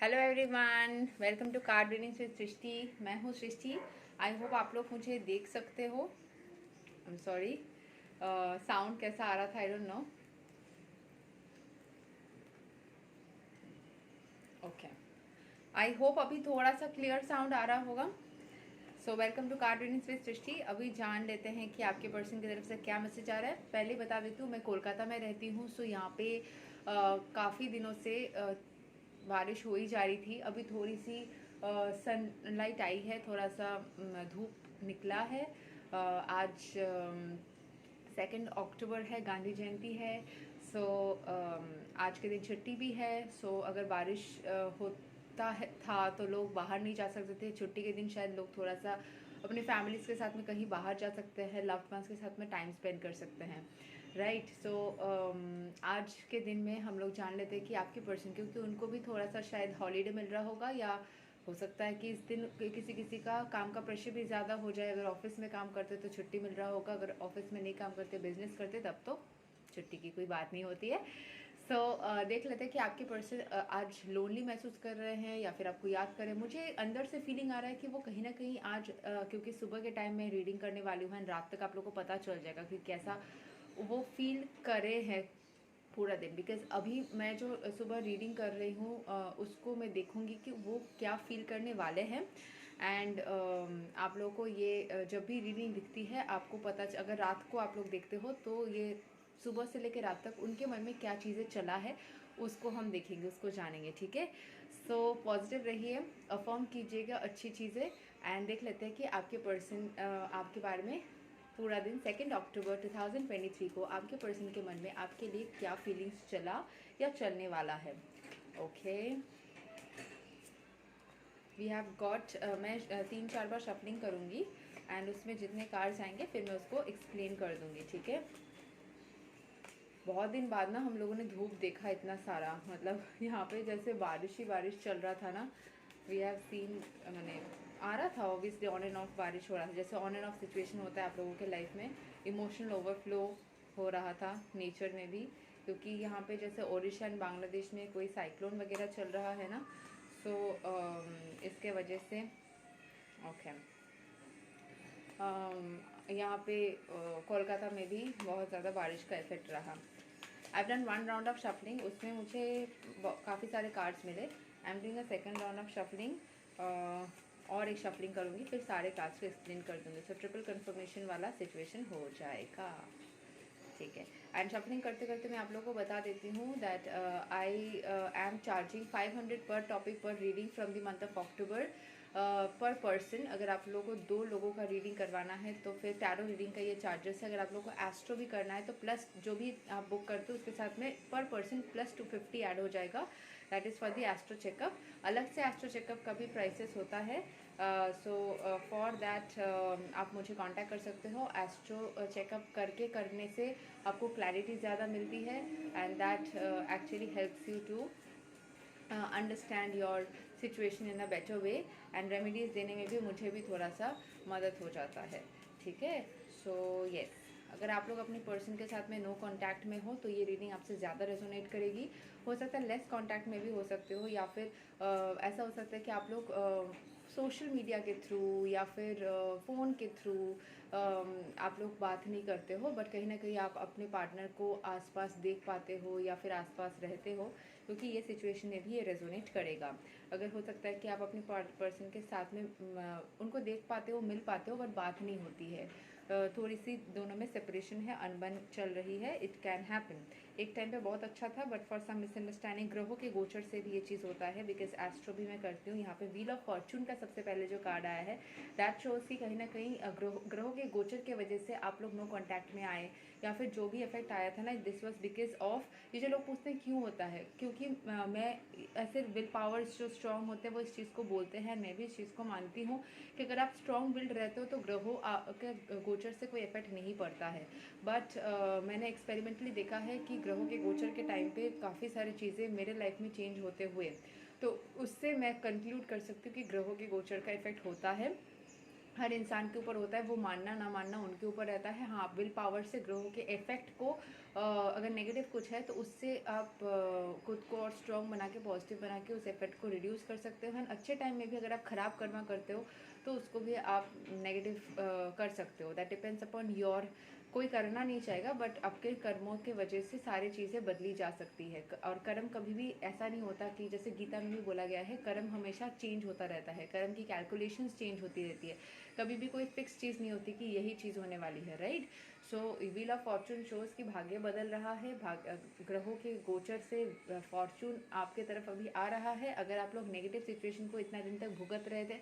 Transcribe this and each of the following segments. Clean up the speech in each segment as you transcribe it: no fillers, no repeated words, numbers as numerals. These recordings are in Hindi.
Hello everyone, welcome to card readings with Srishti. मैं हूँ सृष्टि। आई होप आप लोग मुझे देख सकते हो। आई एम सॉरी, साउंड कैसा आ रहा था, I don't know. Okay, I hope अभी थोड़ा सा क्लियर साउंड आ रहा होगा। So welcome to card readings with Srishti. अभी जान लेते हैं कि आपके पर्सन की तरफ से क्या मैसेज आ रहा है। पहले बता देती हूँ, मैं कोलकाता में रहती हूँ। सो यहाँ पे काफ़ी दिनों से बारिश हो ही जा रही थी। अभी थोड़ी सी सनलाइट आई है, थोड़ा सा धूप निकला है। आज 2 अक्टूबर है, गांधी जयंती है। सो आज के दिन छुट्टी भी है। सो अगर बारिश होता है था तो लोग बाहर नहीं जा सकते थे। छुट्टी के दिन शायद लोग थोड़ा सा अपने फैमिलीज़ के साथ में कहीं बाहर जा सकते हैं, लव्ड वंस के साथ में टाइम स्पेंड कर सकते हैं, राइट। सो आज के दिन में हम लोग जान लेते हैं कि आपके पर्सन, क्योंकि उनको भी थोड़ा सा शायद हॉलीडे मिल रहा होगा, या हो सकता है कि इस दिन किसी किसी का काम का प्रेशर भी ज़्यादा हो जाए। अगर ऑफिस में काम करते तो छुट्टी मिल रहा होगा, अगर ऑफिस में नहीं काम करते, बिजनेस करते, तब तो छुट्टी की कोई बात नहीं होती है। सो देख लेते हैं कि आपके पर्सन आज लोनली महसूस कर रहे हैं या फिर आपको याद कर रहे हैं। मुझे अंदर से फीलिंग आ रहा है कि वो कहीं ना कहीं आज क्योंकि सुबह के टाइम में रीडिंग करने वाली हूँ, रात तक आप लोगों को पता चल जाएगा कि कैसा वो फील करे हैं पूरा दिन। बिकॉज अभी मैं जो सुबह रीडिंग कर रही हूँ उसको मैं देखूँगी कि वो क्या फील करने वाले हैं। एंड आप लोगों को ये जब भी रीडिंग दिखती है आपको पता अगर रात को आप लोग देखते हो तो ये सुबह से लेकर रात तक उनके मन में क्या चीज़ें चला है उसको हम देखेंगे, उसको जानेंगे, ठीक है। सो पॉजिटिव रहिए, अफर्म कीजिएगा अच्छी चीज़ें। एंड देख लेते हैं कि आपके पर्सन आपके बारे में पूरा दिन 2 अक्टूबर 2023 को आपके पर्सन के मन में आपके लिए क्या फीलिंग्स चला या चलने वाला है। ओके, वी हैव गॉट, मैं 3-4 बार शफलिंग करूँगी एंड उसमें जितने कार्ड्स आएंगे फिर मैं उसको एक्सप्लेन कर दूँगी, ठीक है। बहुत दिन बाद ना हम लोगों ने धूप देखा इतना सारा, मतलब यहाँ पे जैसे बारिश ही बारिश चल रहा था ना। वी हैव सीन, मैंने आ रहा था ऑब्वियसली, ऑन एंड ऑफ बारिश हो रहा था, जैसे ऑन एंड ऑफ सिचुएशन होता है आप लोगों के लाइफ में। इमोशनल ओवरफ्लो हो रहा था नेचर में भी, क्योंकि यहाँ पे जैसे ओडिशा एंड बांग्लादेश में कोई साइक्लोन वगैरह चल रहा है ना। सो इसके वजह से ओके, यहाँ पे कोलकाता में भी बहुत ज़्यादा बारिश का इफेक्ट रहा। I done 1 round of shuffling, उसमें मुझे काफ़ी सारे कार्ड्स मिले। I am doing a 2nd round of shuffling, और एक शफलिंग करूँगी फिर सारे कार्ड्स को एक्सप्लेन कर दूँगी। सो ट्रिपल कंफर्मेशन वाला सिचुएशन हो जाएगा, ठीक है। एंड शफलिंग करते करते मैं आप लोगों को बता देती हूँ दैट आई एम चार्जिंग 500 पर टॉपिक पर reading from the month of October पर पर्सन। अगर आप लोगों को 2 लोगों का रीडिंग करवाना है तो फिर टैरो रीडिंग का ये चार्जेस है। अगर आप लोगों को एस्ट्रो भी करना है तो प्लस जो भी आप बुक करते हो उसके साथ में पर पर्सन प्लस 250 ऐड हो जाएगा। That is for the astro checkup. अलग से एस्ट्रो चेकअप का भी प्राइसेस होता है। सो फॉर दैट आप मुझे कांटेक्ट कर सकते हो। एस्ट्रो चेकअप करके करने से आपको क्लैरिटी ज़्यादा मिलती है and that actually helps you to understand your situation in a better way. And remedies देने में भी मुझे भी थोड़ा सा मदद हो जाता है, ठीक है। सो येस, अगर आप लोग अपने पर्सन के साथ में नो कांटेक्ट में हो तो ये रीडिंग आपसे ज़्यादा रेजोनेट करेगी। हो सकता है लेस कांटेक्ट में भी हो सकते हो, या फिर ऐसा हो सकता है कि आप लोग सोशल मीडिया के थ्रू या फिर फ़ोन के थ्रू आप लोग बात नहीं करते हो, बट कहीं ना कहीं आप अपने पार्टनर को आसपास देख पाते हो या फिर आसपास रहते हो, क्योंकि ये सिचुएशन में भी ये रेजोनेट करेगा। अगर हो सकता है कि आप अपने पर्सन के साथ में उनको देख पाते हो, मिल पाते हो, बट बात नहीं होती है। थोड़ी सी दोनों में सेपरेशन है, अनबन चल रही है। It can happen. एक टाइम पे बहुत अच्छा था बट फॉर सम मिसअंडरस्टैंडिंग ग्रहों के गोचर से भी ये चीज़ होता है। बिकॉज एस्ट्रो भी मैं करती हूँ। यहाँ पे व्हील ऑफ फॉर्चून का सबसे पहले जो कार्ड आया है दैट शोज कि कहीं ना कहीं ग्रहों के गोचर के वजह से आप लोग नो कॉन्टैक्ट में आए, या फिर जो भी इफेक्ट आया था ना, दिस वॉज बिकॉज ऑफ, ये जो लोग पूछते हैं क्यों होता है, क्योंकि मैं ऐसे विल पावर्स जो स्ट्रांग होते हैं वो इस चीज़ को बोलते हैं। मैं भी इस चीज़ को मानती हूँ कि अगर आप स्ट्रांग विल्ड रहते हो तो ग्रहों के गोचर से कोई इफेक्ट नहीं पड़ता है। बट मैंने एक्सपेरिमेंटली देखा है कि ग्रहों के गोचर के टाइम पे काफ़ी सारी चीज़ें मेरे लाइफ में चेंज होते हुए, तो उससे मैं कंक्लूड कर सकती हूँ कि ग्रहों के गोचर का इफेक्ट होता है। हर इंसान के ऊपर होता है, वो मानना ना मानना उनके ऊपर रहता है। हाँ, विल पावर से ग्रहों के इफेक्ट को अगर नेगेटिव कुछ है तो उससे आप खुद को और स्ट्रॉन्ग बना के, पॉजिटिव बना के उस इफेक्ट को रिड्यूस कर सकते हो। एंड अच्छे टाइम में भी अगर आप खराब कर्मा करते हो तो उसको भी आप नेगेटिव कर सकते हो। दैट डिपेंड्स अपॉन योर, कोई करना नहीं चाहेगा बट आपके कर्मों के वजह से सारी चीज़ें बदली जा सकती है। और कर्म कभी भी ऐसा नहीं होता कि जैसे गीता में भी बोला गया है, कर्म हमेशा चेंज होता रहता है, कर्म की कैलकुलेशंस चेंज होती रहती है, कभी भी कोई फिक्स चीज़ नहीं होती कि यही चीज़ होने वाली है, right. So wheel of Fortune shows कि भाग्य बदल रहा है, ग्रहों के गोचर से फॉर्चून आपके तरफ अभी आ रहा है। अगर आप लोग नेगेटिव सिचुएशन को इतना दिन तक भुगत रहे थे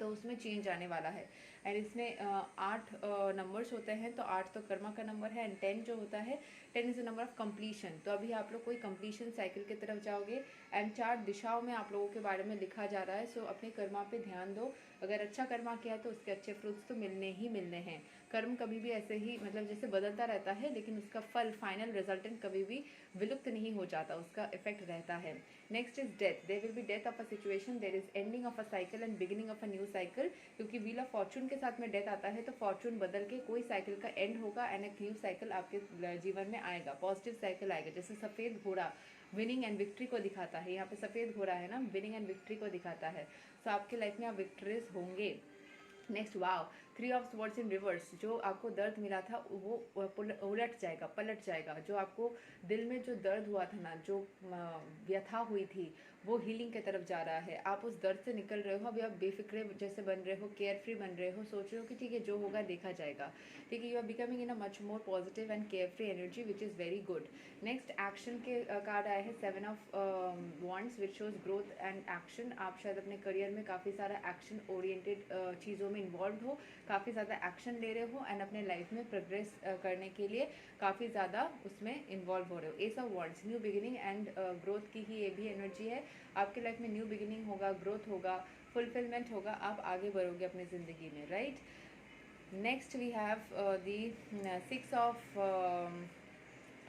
तो उसमें चेंज आने वाला है। एंड इसमें 8 नंबर्स होते हैं, तो 8 तो कर्मा का नंबर है। एंड 10 जो होता है, 10 is the number of completion. तो अभी आप लोग कोई कंप्लीशन साइकिल की तरफ जाओगे। एंड 4 दिशाओं में आप लोगों के बारे में लिखा जा रहा है। सो अपने कर्मा पे ध्यान दो। अगर अच्छा कर्मा किया है तो उसके अच्छे फ्रूट्स तो मिलने ही मिलने हैं। कर्म कभी भी ऐसे ही मतलब जैसे बदलता रहता है, लेकिन उसका फल, फाइनल रिजल्टेंट कभी भी विलुप्त नहीं हो जाता, उसका इफेक्ट रहता है। Next is death. There will be death of a situation, there is ending of a cycle and beginning of a new cycle. क्योंकि व्हील ऑफ फॉर्चून के साथ में डेथ आता है तो फॉर्चून बदल के कोई साइकिल का एंड होगा एंड एक न्यू साइकिल आपके जीवन में आएगा, पॉजिटिव साइकिल आएगा। जैसे सफ़ेद घोड़ा विनिंग एंड विक्ट्री को दिखाता है, यहाँ पे सफ़ेद घोड़ा है ना, विनिंग एंड विक्ट्री को दिखाता है। सो आपके लाइफ में आप विक्ट्रीज होंगे। Next, wow, 3 of swords in reverse. जो आपको दर्द मिला था वो उलट जाएगा, पलट जाएगा। जो आपको दिल में जो दर्द हुआ था ना, जो व्यथा हुई थी, वो हीलिंग की तरफ जा रहा है। आप उस दर्द से निकल रहे हो, अभी आप बेफिक्रे जैसे बन रहे हो, केयर फ्री बन रहे हो, सोच रहे हो कि ठीक है जो होगा देखा जाएगा। ठीक है, you are becoming in a much more positive and care free energy which is very good. Next, action के कार्ड आए हैं, 7 of wands which shows growth and action. आप शायद अपने करियर में काफ़ी सारा एक्शन ओरिएंटेड चीज़ों में इन्वॉल्व हो, काफ़ी ज़्यादा एक्शन ले रहे हो एंड अपने लाइफ में प्रोग्रेस करने के लिए काफ़ी ज़्यादा उसमें इन्वॉल्व हो रहे हो। Ace of wands, new beginning and growth की ही ये भी एनर्जी है। आपके लाइफ में न्यू बिगिनिंग होगा, ग्रोथ होगा, फुलफिलमेंट होगा, आप आगे बढ़ोगे अपनी ज़िंदगी में, right. Next we have the 6 of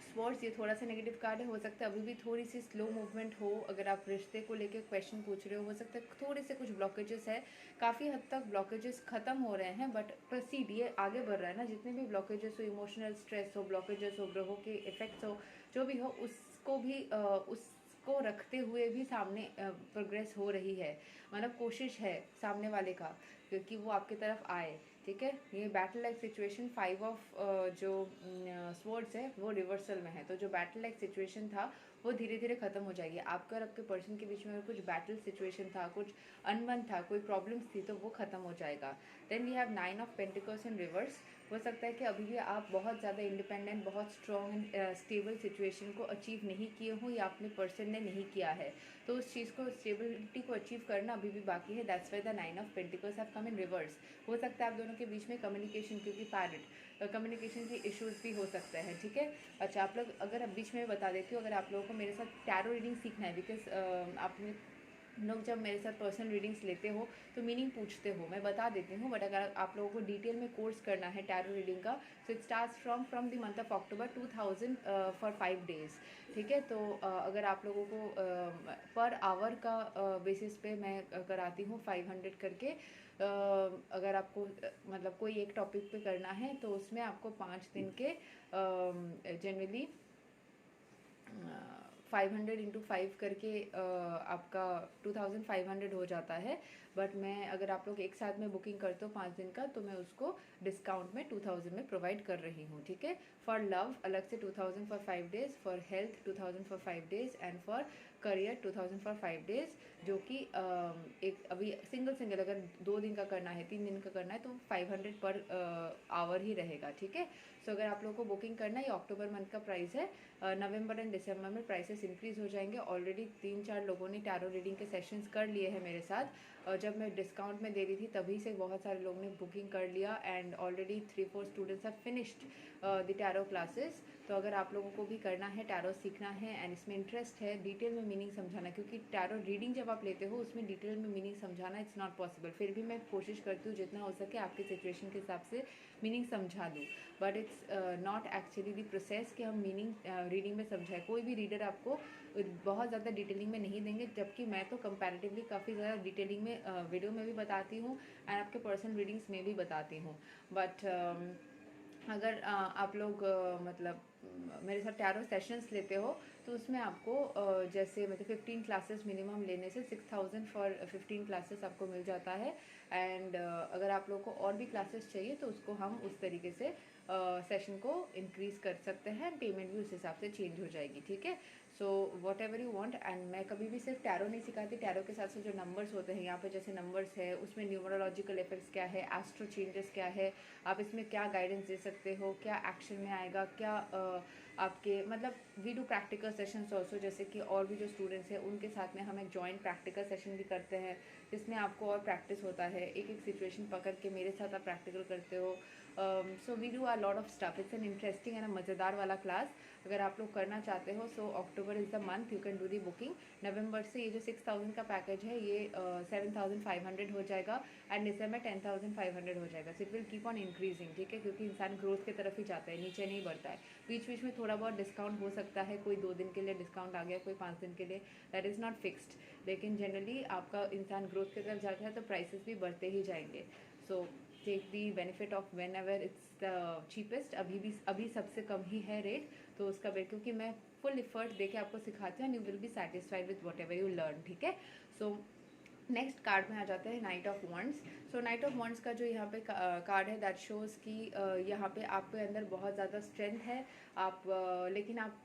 sports. ये थोड़ा सा नेगेटिव कार्ड है, हो सकता है अभी भी थोड़ी सी स्लो मूवमेंट हो। अगर आप रिश्ते को लेकर क्वेश्चन पूछ रहे हो सकता है थोड़े से कुछ ब्लॉकेजेस है। काफ़ी हद तक ब्लॉकेजेस ख़त्म हो रहे हैं बट प्रोसीड, ये आगे बढ़ रहा है ना। जितने भी ब्लॉकेजेस हो, इमोशनल स्ट्रेस हो, ब्लॉकेजेस हो, ग्रहों के इफेक्ट्स हो, जो भी हो, उसको भी उसको रखते हुए भी सामने प्रोग्रेस हो रही है। मतलब कोशिश है सामने वाले का कि वो आपकी तरफ आए। ठीक है, ये बैटल लाइक सिचुएशन 5 ऑफ जो स्वर्ड्स है वो रिवर्सल में है। तो जो बैटल लाइक सिचुएशन था वो धीरे धीरे खत्म हो जाएगी। आपका और आपके पर्सन के बीच में कुछ बैटल सिचुएशन था, कुछ अनबन था, कोई प्रॉब्लम्स थी, तो वो खत्म हो जाएगा। Then we have 9 of pentacles in reverse. हो सकता है कि अभी भी आप बहुत ज़्यादा इंडिपेंडेंट, बहुत स्ट्रॉन्ग एंड स्टेबल सिचुएशन को अचीव नहीं किए हो या अपने पर्सन ने नहीं किया है, तो उस चीज़ को, स्टेबिलिटी को अचीव करना अभी भी बाकी है। That's why the 9 of pentacles have come in reverse. हो सकता है आप दोनों के बीच में कम्युनिकेशन, क्योंकि पैरेट कम्युनिकेशन की इश्यूज भी हो सकते हैं। ठीक है, अच्छा आप लोग, अगर अब बीच में बता देती हूँ, अगर आप लोगों को मेरे साथ टैरो रीडिंग सीखना है, बिकॉज आपने लोग जब मेरे साथ पर्सनल रीडिंग्स लेते हो तो मीनिंग पूछते हो, मैं बता देती हूँ। बट अगर आप लोगों को डिटेल में कोर्स करना है टैरो रीडिंग का, so it starts from the month of October 2000 for 5 days. ठीक है, तो अगर आप लोगों को पर आवर का बेसिस पे मैं कराती हूँ 500 करके। अगर आपको मतलब कोई एक टॉपिक पे करना है तो उसमें आपको 5 दिन के जनरली 500 इंटू 5 करके आपका 2500 हो जाता है। बट मैं, अगर आप लोग एक साथ में बुकिंग करते हो 5 दिन का, तो मैं उसको डिस्काउंट में 2000 में प्रोवाइड कर रही हूँ। ठीक है, फॉर लव अलग से 2000 for 5 days, for health 2000 for 5 days and for career 2000 for 5 days. जो कि एक अभी सिंगल अगर 2 दिन का करना है, 3 दिन का करना है, तो 500 पर आवर ही रहेगा। ठीक है, सो अगर आप लोगों को बुकिंग करना है, ये अक्टूबर मंथ का प्राइस है। नवंबर एंड दिसंबर में प्राइसेस इंक्रीज़ हो जाएंगे। ऑलरेडी 3-4 लोगों ने टैरो रीडिंग के सेशंस कर लिए हैं मेरे साथ, और जब मैं डिस्काउंट में दे रही थी तभी से बहुत सारे लोगों ने बुकिंग कर लिया and already 3-4 students have finished the tarot classes. तो अगर आप लोगों को भी करना है, टैरो सीखना है एंड इसमें इंटरेस्ट है, डिटेल में मीनिंग समझाना, क्योंकि टैरो रीडिंग जब आप लेते हो उसमें डिटेल में मीनिंग समझाना इट्स नॉट पॉसिबल। फिर भी मैं कोशिश करती हूँ जितना हो सके आपके सिचुएशन के हिसाब से मीनिंग समझा दूँ, but it's not actually the process कि हम मीनिंग रीडिंग में समझाएं। कोई भी रीडर आपको बहुत ज़्यादा डिटेलिंग में नहीं देंगे, जबकि मैं तो कंपैरेटिवली काफ़ी ज़्यादा डिटेलिंग में वीडियो में भी बताती हूँ एंड आपके पर्सनल रीडिंग्स में भी बताती हूँ। बट अगर आप लोग मतलब मेरे साथ टैरो सेशंस लेते हो तो उसमें आपको जैसे मतलब 15 क्लासेस मिनिमम लेने से 6000 फॉर 15 क्लासेस आपको मिल जाता है। एंड अगर आप लोग को और भी क्लासेस चाहिए तो उसको हम उस तरीके से सेशन को इंक्रीज़ कर सकते हैं, पेमेंट भी उस हिसाब से चेंज हो जाएगी, ठीक है। So what ever you want. And मैं कभी भी सिर्फ टैरो नहीं सिखाती, टैरो के साथ साथ जो नंबर्स होते हैं यहाँ पे जैसे नंबर्स है उसमें न्यूमरोलॉजिकल इफेक्ट्स क्या है, एस्ट्रो चेंजेस क्या है, आप इसमें क्या गाइडेंस दे सकते हो, क्या एक्शन में आएगा, क्या आपके मतलब we do practical sessions also, जैसे कि और भी जो स्टूडेंट्स हैं उनके साथ में हम एक जॉइंट प्रैक्टिकल सेशन भी करते हैं जिसमें आपको और प्रैक्टिस होता है, एक एक सिचुएशन पकड़ के मेरे साथ आप प्रैक्टिकल करते हो। So we do are lot of stuff, it's an interesting and मज़ेदार वाला क्लास। अगर आप लोग करना चाहते हो so October is the month you can do the booking. नवंबर से ये जो 6000 का पैकेज है ये 7500 हो जाएगा एंड दिसंबर 10500 हो जाएगा। So it will keep on increasing, ठीक है, क्योंकि इंसान ग्रोथ की तरफ ही जाता है, नीचे नहीं बढ़ता है। बीच बीच में थोड़ा बहुत डिस्काउंट हो सकता है, कोई 2 दिन के लिए डिस्काउंट आ गया, कोई 5 दिन के लिए, दैट इज़ नॉट फिक्स्ड, लेकिन जनरली आपका इंसान ग्रोथ की तरफ जाता है तो प्राइसेस भी बढ़ते ही जाएंगे। So take the benefit of whenever it's the cheapest. अभी सबसे कम ही है रेट, तो उसका क्योंकि मैं फुल इफर्ट दे के आपको सिखाती हूँ and you will be satisfied with what ever you learn, ठीक है। सो नेक्स्ट कार्ड में आ जाते हैं night of wands. So night of wands का जो यहाँ पे कार्ड है दैट शोज़ कि यहाँ पे आपके अंदर बहुत ज़्यादा स्ट्रेंथ है, आप लेकिन आप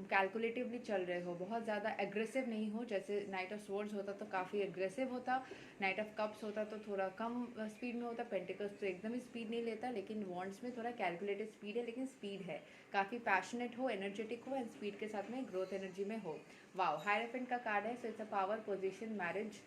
कैलकुलेटिवली चल रहे हो, बहुत ज़्यादा एग्रेसिव नहीं हो। जैसे नाइट ऑफ स्वॉर्ड्स होता तो काफ़ी एग्रेसिव होता, नाइट ऑफ कप्स होता तो थोड़ा कम स्पीड में होता, पेंटिकल्स तो एकदम ही स्पीड नहीं लेता, लेकिन वॉन्ड्स में थोड़ा कैलकुलेटेड स्पीड है, लेकिन स्पीड है, काफ़ी पैशनेट हो, एनर्जेटिक हो एंड स्पीड के साथ में ग्रोथ एनर्जी में हो। वाओ, हायरफेंट का कार्ड है, so it's a power, position, marriage,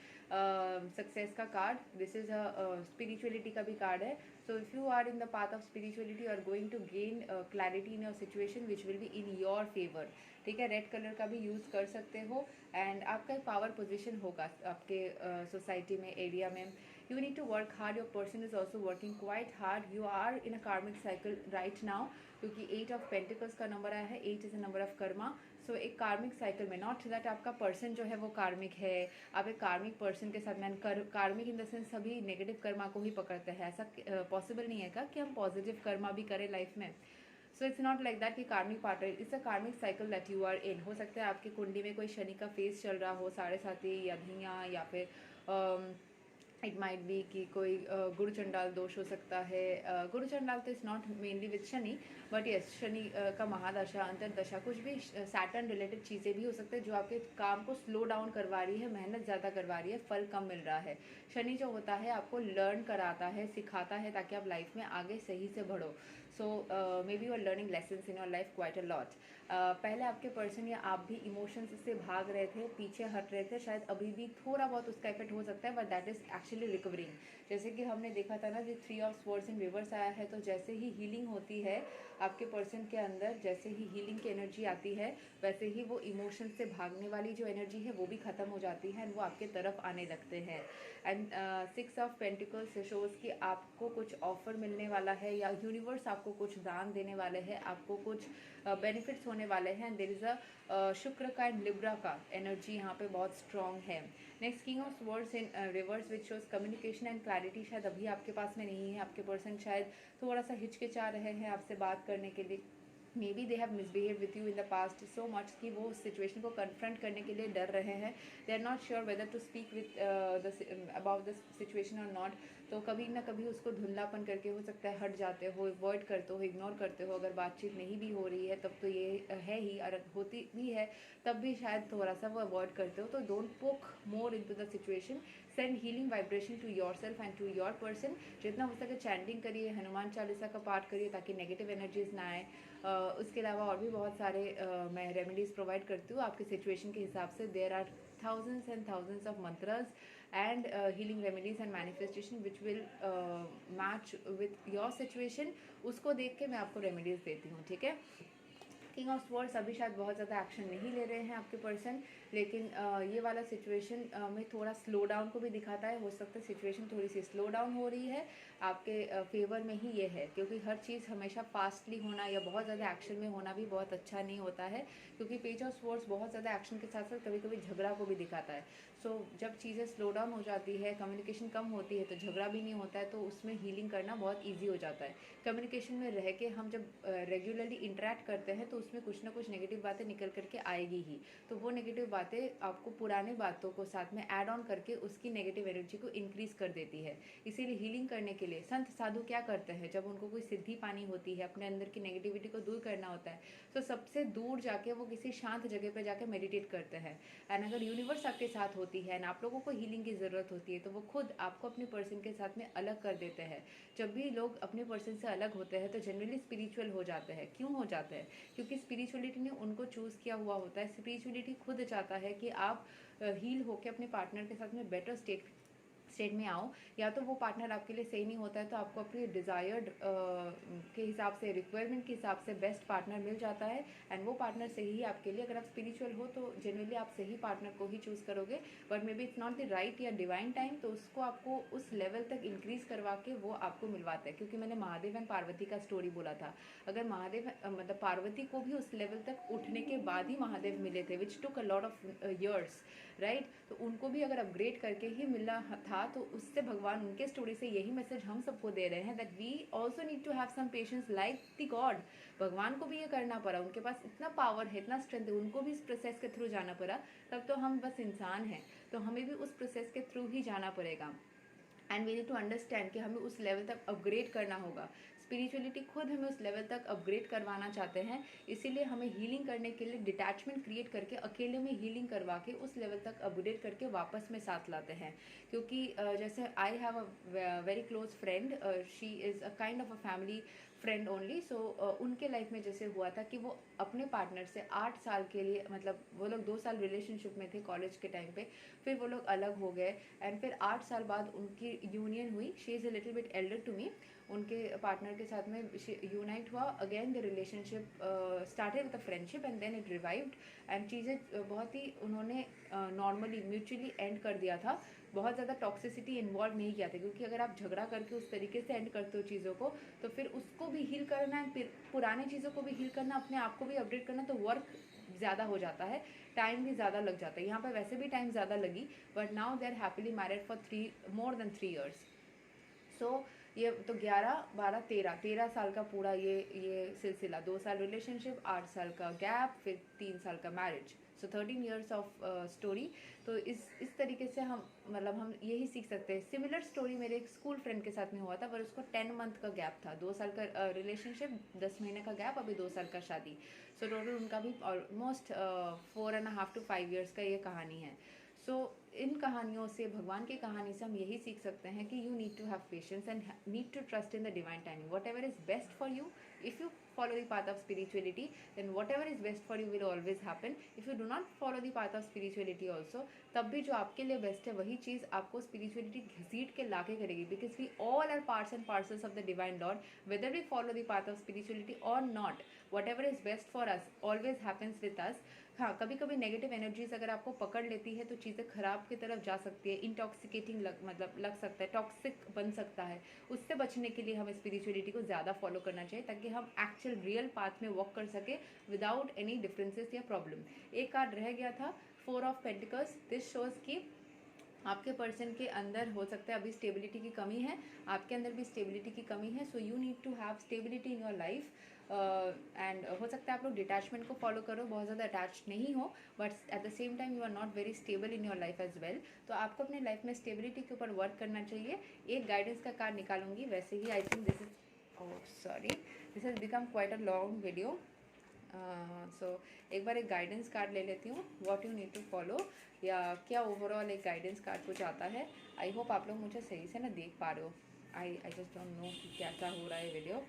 success का card. This is a spirituality का भी कार्ड है। So if you are in the path of spirituality are going to gain clarity in your situation which will be in your favour, ठीक है। रेड कलर का भी यूज़ कर सकते हो एंड आपका एक पावर पोजीशन होगा आपके सोसाइटी में, एरिया में। You need to work hard, your person is also working quite hard, you are in a karmic cycle right now, क्योंकि 8 ऑफ पेंटिकल्स का नंबर आया है, 8 is a number of karma. So एक कार्मिक साइकिल में, नॉट दैट आपका पर्सन जो है वो कार्मिक है, आप एक कार्मिक पर्सन के साथ में, कार्मिक इन द सेंस सभी नेगेटिव कर्मा को ही पकड़ते हैं, ऐसा पॉसिबल नहीं है क्या कि हम पॉजिटिव कर्मा भी करें लाइफ में। So it's not like that कि karmic partner, it's a karmic cycle that you are in. हो सकता है आपकी कुंडली में कोई शनि का फेस चल रहा हो, साढ़े साथी या धियाँ, या फिर इट माइट बी कि कोई गुरु चंडाल दोष हो सकता है। गुरु चंडाल तो is not mainly with Shani, but yes Shani का महादशा, अंतरदशा, कुछ भी सैटर्न रिलेटेड चीज़ें भी हो सकते हैं जो आपके काम को स्लो डाउन करवा रही है, मेहनत ज़्यादा करवा रही है, फल कम मिल रहा है। शनि जो होता है आपको लर्न कराता है, सिखाता है ताकि आप लाइफ में आगे सही से बढ़ो। So maybe you are learning lessons in your life quite a lot. पहले आपके पर्सन या आप भी इमोशंस से भाग रहे थे, पीछे हट रहे थे, शायद अभी भी थोड़ा बहुत उसका इफेक्ट हो सकता है, but that is actually recovering. जैसे कि हमने देखा था ना, जो 3 ऑफ स्वॉर्ड्स इन रिवर्स आया है, तो जैसे ही हीलिंग होती है आपके पर्सन के अंदर, जैसे ही हीलिंग की एनर्जी आती है, वैसे ही वो इमोशन से भागने वाली जो एनर्जी है वो भी ख़त्म हो जाती है एंड वो आपके तरफ आने लगते हैं। एंड 6 ऑफ पेंटिकल्स शोज़ कि आपको कुछ ऑफर मिलने वाला है या यूनिवर्स आपको कुछ दान देने वाले हैं, आपको कुछ बेनिफिट्स होने वाले हैं। देयर इज़ अ शुक्र का एंड लिब्रा का एनर्जी यहाँ पे बहुत स्ट्रॉन्ग है। Next king of swords in reverse which shows communication and clarity शायद अभी आपके पास में नहीं है, आपके पर्सन शायद थोड़ा सा हिचकिचा रहे हैं आपसे बात करने के लिए, may be they have misbehave with you in the past so much कि वो उस सिचुएशन को कन्फ्रंट करने के लिए डर रहे हैं, they are not sure whether to speak with about the situation और नॉट। तो कभी ना कभी उसको धुंधलापन करके हो सकता है हट जाते हो, अवॉइड करते हो, इग्नोर करते हो। अगर बातचीत नहीं भी हो रही है तब तो ये है ही, और होती भी है तब भी शायद थोड़ा सा वो अवॉइड करते हो। तो don't poke more into the situation, send healing vibration to yourself and to your person. जितना हो सके चैंटिंग करिए, हनुमान चालीसा का पाठ करिए ताकि नेगेटिव एनर्जीज ना आए। उसके अलावा और भी बहुत सारे मैं रेमेडीज़ प्रोवाइड करती हूँ आपके सिचुएशन के हिसाब से। There are thousands and thousands of mantras and healing remedies and manifestation which will match with your situation। उसको देख के मैं आपको रेमेडीज़ देती हूँ, ठीक है। किंग ऑफ स्वॉर्ड्स अभी शायद बहुत ज़्यादा एक्शन नहीं ले रहे हैं आपके पर्सन, लेकिन ये वाला सिचुएशन में थोड़ा स्लो डाउन को भी दिखाता है। हो सकता है सिचुएशन थोड़ी सी स्लो डाउन हो रही है, आपके फेवर में ही ये है, क्योंकि हर चीज़ हमेशा फास्टली होना या बहुत ज़्यादा एक्शन में होना भी बहुत अच्छा नहीं होता है, क्योंकि पेज ऑफ स्वॉर्ड्स बहुत ज़्यादा एक्शन के साथ साथ कभी कभी झगड़ा को भी दिखाता है। सो जब चीज़ें स्लो डाउन हो जाती है, कम्युनिकेशन कम होती है, तो झगड़ा भी नहीं होता है, तो उसमें हीलिंग करना बहुत ईजी हो जाता है। कम्युनिकेशन में रह के हम जब रेगुलरली इंटरेक्ट करते हैं तो उसमें कुछ ना कुछ नेगेटिव बातें निकल करके आएगी ही, तो वो नेगेटिव बातें आपको पुराने बातों को साथ में ऐड ऑन करके उसकी नेगेटिव एनर्जी को इंक्रीज कर देती है। इसीलिए हीलिंग करने के लिए संत साधु क्या करते हैं, जब उनको कोई सिद्धि पानी होती है, अपने अंदर की नेगेटिविटी को दूर करना होता है, तो सबसे दूर जाके वो किसी शांत जगह पर जाके मेडिटेट करते हैं। एंड अगर यूनिवर्स आपके साथ होती है एंड आप लोगों को हीलिंग की ज़रूरत होती है, तो वो खुद आपको अपने पर्सन के साथ में अलग कर देते हैं। जब भी लोग अपने पर्सन से अलग होते हैं तो जनरली स्पिरिचुअल हो जाते हैं। क्यों हो जाते हैं? क्योंकि स्पिरिचुअलिटी ने उनको चूज़ किया हुआ होता है। स्पिरिचुअलिटी खुद चाहता है कि आप हील होकर अपने पार्टनर के साथ में बेटर स्टेट में आओ। या तो वो पार्टनर आपके लिए सही नहीं होता है, तो आपको अपनी डिज़ायर्ड के हिसाब से, रिक्वायरमेंट के हिसाब से बेस्ट पार्टनर मिल जाता है, एंड वो पार्टनर सही ही आपके लिए। अगर आप स्पिरिचुअल हो तो जनरली आप सही पार्टनर को ही चूज़ करोगे, but may be it's not the right या डिवाइन टाइम, तो उसको आपको उस लेवल तक इंक्रीज करवा के वो आपको मिलवाता है। क्योंकि मैंने महादेव एंड पार्वती का स्टोरी बोला था, अगर महादेव मतलब पार्वती को भी उस लेवल तक उठने के बाद ही महादेव मिले थे, which took a lot of years, right, तो उनको भी अगर अपग्रेड करके ही मिलना था, तो उससे भगवान उनके स्टोरी से यही मैसेज हम सबको दे रहे हैं, that we also need to have some patience like the God. भगवान को भी ये करना पड़ा, उनके पास इतना पावर है, इतना स्ट्रेंथ है, उनको भी इस प्रोसेस के थ्रू जाना पड़ा। तब तो हम बस इंसान हैं, तो हमें भी उस प्रोसेस के थ्रू ही जाना पड़ेगा। And we need to understand कि हमें उस लेवल तक अपग्रेड करना होगा। स्पिरिचुअलिटी खुद हमें उस लेवल तक अपग्रेड करवाना चाहते हैं, इसीलिए हमें हीलिंग करने के लिए डिटैचमेंट क्रिएट करके अकेले में हीलिंग करवा के उस लेवल तक अपग्रेड करके वापस में साथ लाते हैं। क्योंकि जैसे I have a very close friend, she is a kind of a family friend only. So उनके लाइफ में जैसे हुआ था कि वो अपने पार्टनर से 8 साल के लिए, मतलब वो लोग 2 साल रिलेशनशिप में थे कॉलेज के टाइम पे, फिर वो लोग अलग हो गए, एंड फिर 8 साल बाद उनकी यूनियन हुई। She is a little bit elder to me. उनके पार्टनर के साथ में यूनाइट हुआ again, the relationship started with a friendship and then it revived, and चीज़ें बहुत ही उन्होंने नॉर्मली म्यूचुअली एंड कर दिया था। बहुत ज़्यादा टॉक्सिसिटी इन्वॉल्व नहीं किया था, क्योंकि अगर आप झगड़ा करके उस तरीके से एंड करते हो चीज़ों को, तो फिर उसको भी हील करना है, फिर पुरानी चीज़ों को भी हील करना, अपने आप को भी अपडेट करना, तो वर्क ज़्यादा हो जाता है, टाइम भी ज़्यादा लग जाता है। यहाँ पर वैसे भी टाइम ज़्यादा लगी, but now they are happily married for more than 3 years. So ये तो 11, 12, 13 साल का पूरा ये सिलसिला, 2 साल रिलेशनशिप, 8 साल का गैप, फिर 3 साल का marriage, so 13 years of story. तो इस तरीके से हम मतलब हम यही सीख सकते हैं। सिमिलर स्टोरी मेरे एक स्कूल फ्रेंड के साथ में हुआ था, पर उसको 10 मंथ का गैप था, 2 साल का रिलेशनशिप, 10 महीने का गैप, अभी 2 साल का शादी। सो टोटल उनका भी ऑलमोस्ट 4.5 to 5 ईयर्स का ये कहानी है। सो इन कहानियों से, भगवान की कहानी से हम यही सीख सकते हैं कि you need to have patience and need to trust in the divine timing. Whatever is best for you, if you follow the path of spirituality, then whatever is best for you will always happen. If you do not follow the path of spirituality also, तब भी जो आपके लिए बेस्ट है वही चीज़ आपको स्पिरिचुअलिटी घसीट के लाके करेगी, because we all are parts and parcels of the divine lord, whether we follow the path of spirituality और not, whatever is best for us always happens with us. हाँ, कभी कभी नेगेटिव एनर्जीज अगर आपको पकड़ लेती है तो चीज़ें खराब की तरफ जा सकती है, इंटॉक्सिकेटिंग लग सकता है, टॉक्सिक बन सकता है। उससे बचने के लिए हमें स्पिरिचुअलिटी को ज़्यादा फॉलो करना चाहिए, ताकि हम एक्चुअल रियल पाथ में वॉक कर सके विदाउट एनी डिफरेंसेस या प्रॉब्लम। एक कार्ड रह गया था, 4 ऑफ पेंटिकल्स। दिस शोज कि आपके पर्सन के अंदर हो सकता है अभी स्टेबिलिटी की कमी है, आपके अंदर भी स्टेबिलिटी की कमी है। So you need to have stability in your life, and हो सकता है आप लोग डिटैचमेंट को फॉलो करो, बहुत ज़्यादा अटैच नहीं हो, but at the same time you are not very stable in your life as well. तो आपको अपने लाइफ में स्टेबिलिटी के ऊपर वर्क करना चाहिए। एक गाइडेंस का कार्ड निकालूंगी, वैसे ही I think this has become quite a long video. So एक बार एक गाइडेंस कार्ड ले लेती हूँ, what you need to follow, या क्या ओवरऑल एक गाइडेंस कार्ड कुछ आता है। आई होप आप लोग मुझे सही से ना देख पा रहे हो। आई जस्ट डोंट नो कि कैसा हो रहा है video.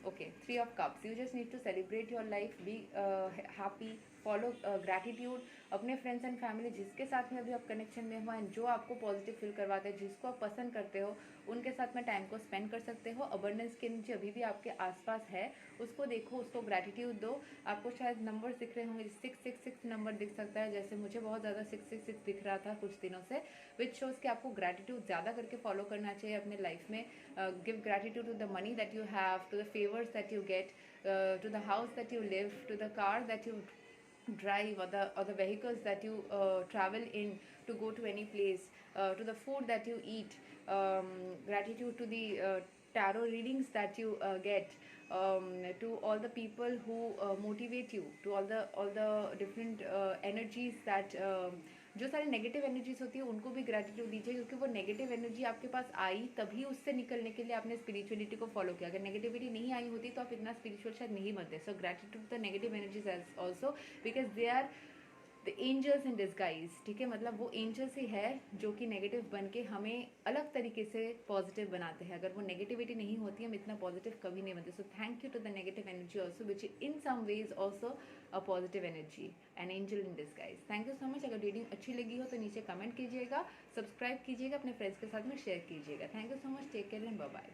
Okay, 3 of Cups, you just need to celebrate your life, be happy, follow gratitude. अपने फ्रेंड्स एंड फैमिली जिसके साथ में अभी आप कनेक्शन में हो एंड जो आपको पॉजिटिव फील करवाते हैं, जिसको आप पसंद करते हो, उनके साथ में टाइम को स्पेंड कर सकते हो। अबंडेंस की एनर्जी अभी भी आपके आसपास है, उसको देखो, उसको ग्रैटिट्यूड दो। आपको शायद नंबर दिख रहे होंगे, 666 नंबर दिख सकता है, जैसे मुझे बहुत ज़्यादा 666 दिख रहा था कुछ दिनों से, विच शोज़ कि आपको ग्रैटिट्यूड ज़्यादा करके फॉलो करना चाहिए अपने लाइफ में। Give gratitude to the money that you have, to the favours that you get, to the house that you live, to the car that you drive, or the vehicles that you travel in to go to any place, to the food that you eat. Gratitude to the tarot readings that you get, to all the people who motivate you, to all the different energies that जो सारी नेगेटिव एनर्जीज होती है उनको भी ग्रैटिट्यूड दीजिए, क्योंकि वो नेगेटिव एनर्जी आपके पास आई तभी उससे निकलने के लिए आपने स्पिरिचुअलिटी को फॉलो किया। अगर नेगेटिविटी नहीं आई होती तो आप इतना स्पिरिचुअल शायद नहीं बनते। So gratitude the negative energies also, because they are the angels in disguise. ठीक है, मतलब वो एंजल्स ही है जो कि नेगेटिव बन के हमें अलग तरीके से पॉजिटिव बनाते हैं। अगर वो नेगेटिविटी नहीं होती हम इतना पॉजिटिव कभी नहीं बनते। So thank you to the negative energy also, which in some ways also a positive energy, an angel in disguise. Thank you so much. अगर रीडिंग अच्छी लगी हो तो नीचे कमेंट कीजिएगा, सब्सक्राइब कीजिएगा, अपने फ्रेंड्स के साथ में शेयर कीजिएगा। Thank you so much, take care and bye bye.